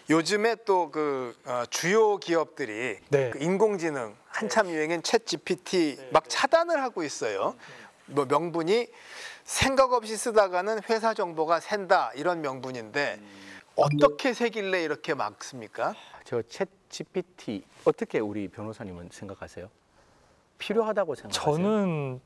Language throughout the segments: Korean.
요즘에 또 그 주요 기업들이 네. 그 인공지능 한참 유행인 챗 GPT 막 차단을 하고 있어요. 뭐 명분이 생각 없이 쓰다가는 회사 정보가 샌다 이런 명분인데 어떻게 새길래 이렇게 막습니까? 저 챗 GPT 어떻게 우리 변호사님은 생각하세요? 필요하다고 생각하세요? 저는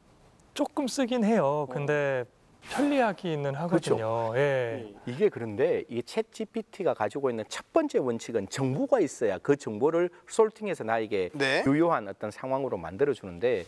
조금 쓰긴 해요. 근데 편리하기는 하거든요. 그렇죠. 예. 이게 그런데 이 챗 GPT가 가지고 있는 첫 번째 원칙은 정보가 있어야 그 정보를 솔팅해서 나에게 네. 유효한 어떤 상황으로 만들어 주는데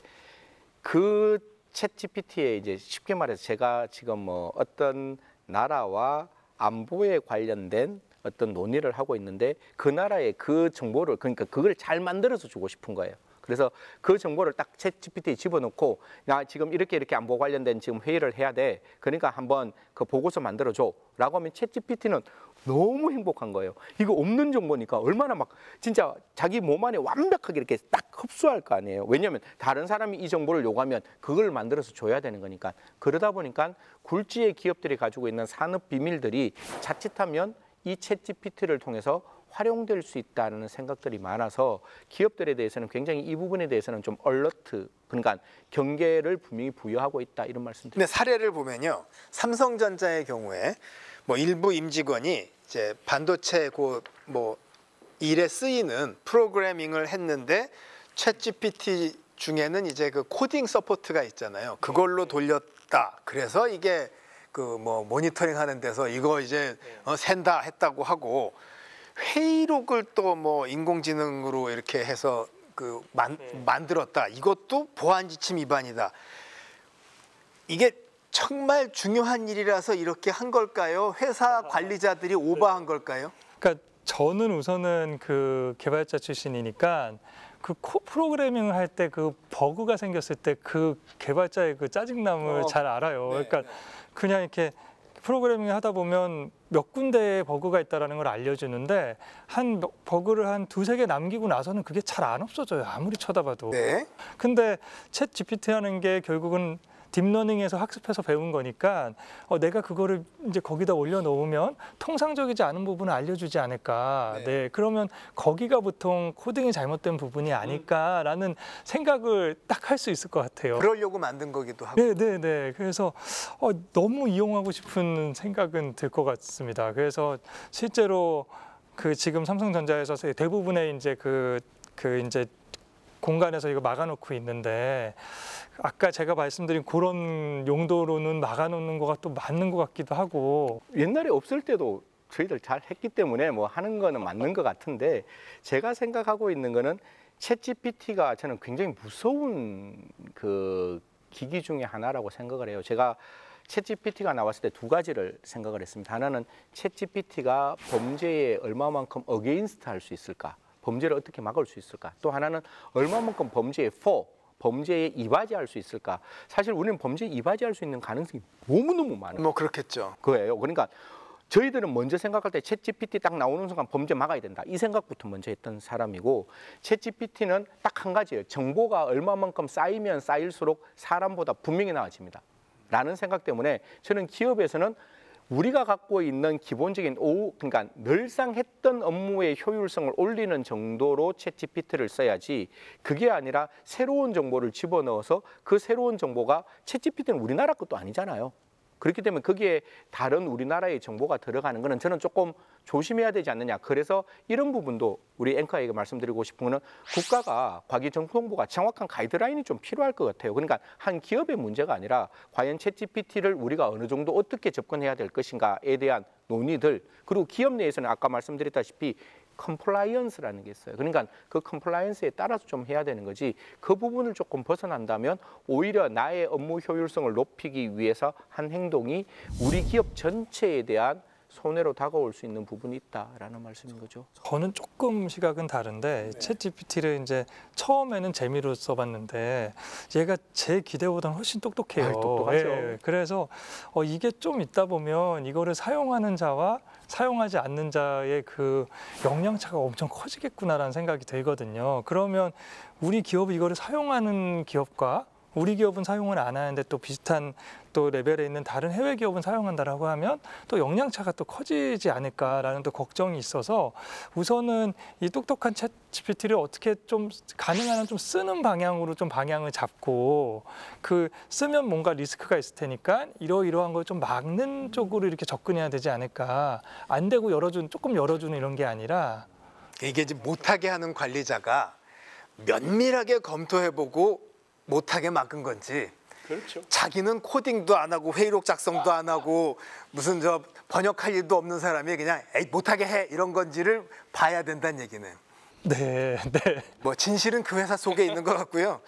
그 챗 GPT에 이제 쉽게 말해서 제가 지금 뭐 어떤 나라와 안보에 관련된 어떤 논의를 하고 있는데 그 나라의 그 정보를 그러니까 그걸 잘 만들어서 주고 싶은 거예요. 그래서 그 정보를 딱 챗 GPT에 집어넣고 나 지금 이렇게 안보 관련된 지금 회의를 해야 돼. 그러니까 한번 그 보고서 만들어 줘라고 하면 챗 GPT는 너무 행복한 거예요. 이거 없는 정보니까 얼마나 막 진짜 자기 몸 안에 완벽하게 이렇게 딱 흡수할 거 아니에요. 왜냐하면 다른 사람이 이 정보를 요구하면 그걸 만들어서 줘야 되는 거니까. 그러다 보니까 굴지의 기업들이 가지고 있는 산업 비밀들이 자칫하면 이 챗 GPT를 통해서 활용될 수 있다는 생각들이 많아서 기업들에 대해서는 굉장히 이 부분에 대해서는 좀 얼러트, 그러니까 경계를 분명히 부여하고 있다 이런 말씀드립니다. 근데 사례를 보면요, 삼성전자의 경우에 뭐 일부 임직원이 이제 반도체 뭐 일에 쓰이는 프로그래밍을 했는데 챗 GPT 중에는 이제 그 코딩 서포트가 있잖아요. 그걸로 돌렸다. 그래서 이게 그 뭐 모니터링 하는 데서 이거 이제 샌다 했다고 하고 회의록을 또 뭐 인공지능으로 이렇게 해서 그 만들었다. 이것도 보안 지침 위반이다. 이게 정말 중요한 일이라서 이렇게 한 걸까요? 회사 관리자들이 오버한 걸까요? 그러니까 저는 우선은 그 개발자 출신이니까 그 프로그래밍을 할 때 그 버그가 생겼을 때 그 개발자의 그 짜증남을 잘 알아요. 그러니까 그냥 이렇게 프로그래밍을 하다 보면 몇 군데에 버그가 있다는 걸 알려주는데 버그를 한 두세 개 남기고 나서는 그게 잘 안 없어져요. 아무리 쳐다봐도. 네. 근데 챗 GPT 하는 게 결국은 딥러닝에서 학습해서 배운 거니까 내가 그거를 이제 거기다 올려놓으면 통상적이지 않은 부분을 알려주지 않을까. 네. 그러면 거기가 보통 코딩이 잘못된 부분이 아닐까라는 생각을 딱 할 수 있을 것 같아요. 그러려고 만든 거기도 하고. 네. 그래서 너무 이용하고 싶은 생각은 들 것 같습니다. 그래서 실제로 그 지금 삼성전자에서 대부분의 이제 그 이제 공간에서 이거 막아놓고 있는데 아까 제가 말씀드린 그런 용도로는 막아놓는 거가 또 맞는 것 같기도 하고. 옛날에 없을 때도 저희들 잘 했기 때문에 뭐 하는 거는 맞는 것 같은데 제가 생각하고 있는 거는 챗 GPT가 저는 굉장히 무서운 그 기기 중에 하나라고 생각을 해요. 제가 챗 GPT가 나왔을 때 두 가지를 생각을 했습니다. 하나는 챗 GPT가 범죄에 얼마만큼 어게인스트 할 수 있을까? 범죄를 어떻게 막을 수 있을까? 또 하나는 얼마만큼 범죄에 이바지할 수 있을까? 사실 우리는 범죄에 이바지할 수 있는 가능성이 너무너무 많아요. 뭐 그렇겠죠. 그거예요. 그러니까 저희들은 먼저 생각할 때 챗 GPT 딱 나오는 순간 범죄 막아야 된다. 이 생각부터 먼저 했던 사람이고 챗 GPT는 딱 한 가지예요. 정보가 얼마만큼 쌓이면 쌓일수록 사람보다 분명히 나아집니다. 라는 생각 때문에 저는 기업에서는 우리가 갖고 있는 기본적인 그러니까 늘상 했던 업무의 효율성을 올리는 정도로 챗 GPT를 써야지 그게 아니라 새로운 정보를 집어넣어서 그 새로운 정보가 챗 GPT는 우리나라 것도 아니잖아요. 그렇기 때문에 거기에 다른 우리나라의 정보가 들어가는 거는 저는 조금 조심해야 되지 않느냐. 그래서 이런 부분도 우리 앵커에게 말씀드리고 싶은 거는 국가가 과기정통부가 정확한 가이드라인이 좀 필요할 것 같아요. 그러니까 한 기업의 문제가 아니라 과연 챗 GPT를 우리가 어느 정도 어떻게 접근해야 될 것인가에 대한 논의들, 그리고 기업 내에서는 아까 말씀드렸다시피 컴플라이언스라는 게 있어요. 그러니까 그 컴플라이언스에 따라서 좀 해야 되는 거지 그 부분을 조금 벗어난다면 오히려 나의 업무 효율성을 높이기 위해서 한 행동이 우리 기업 전체에 대한 손해로 다가올 수 있는 부분이 있다라는 말씀인 거죠. 저는 조금 시각은 다른데 챗 GPT를 이제 처음에는 재미로 써봤는데 얘가 제 기대보다는 훨씬 똑똑해요. 똑똑하죠. 그래서 이게 좀 있다 보면 이거를 사용하는 자와 사용하지 않는 자의 그 역량차가 엄청 커지겠구나라는 생각이 들거든요. 그러면 우리 기업이 이거를 사용하는 기업과 우리 기업은 사용을 안 하는데 또 비슷한 또 레벨에 있는 다른 해외 기업은 사용한다라고 하면 또 영향차가 또 커지지 않을까라는 또 걱정이 있어서 우선은 이 똑똑한 챗 GPT를 어떻게 좀 가능한 한 좀 쓰는 방향으로 좀 방향을 잡고 그 쓰면 뭔가 리스크가 있을 테니까 이러이러한 걸 좀 막는 쪽으로 이렇게 접근해야 되지 않을까. 안 되고 조금 열어주는 이런 게 아니라 이게 이제 못하게 하는 관리자가 면밀하게 검토해보고 못하게 막은 건지 그렇죠. 자기는 코딩도 안 하고 회의록 작성도 안 하고 무슨 저 번역할 일도 없는 사람이 그냥 에이 못하게 해 이런 건지를 봐야 된다는 얘기는 네. 뭐 진실은 그 회사 속에 있는 것 같고요.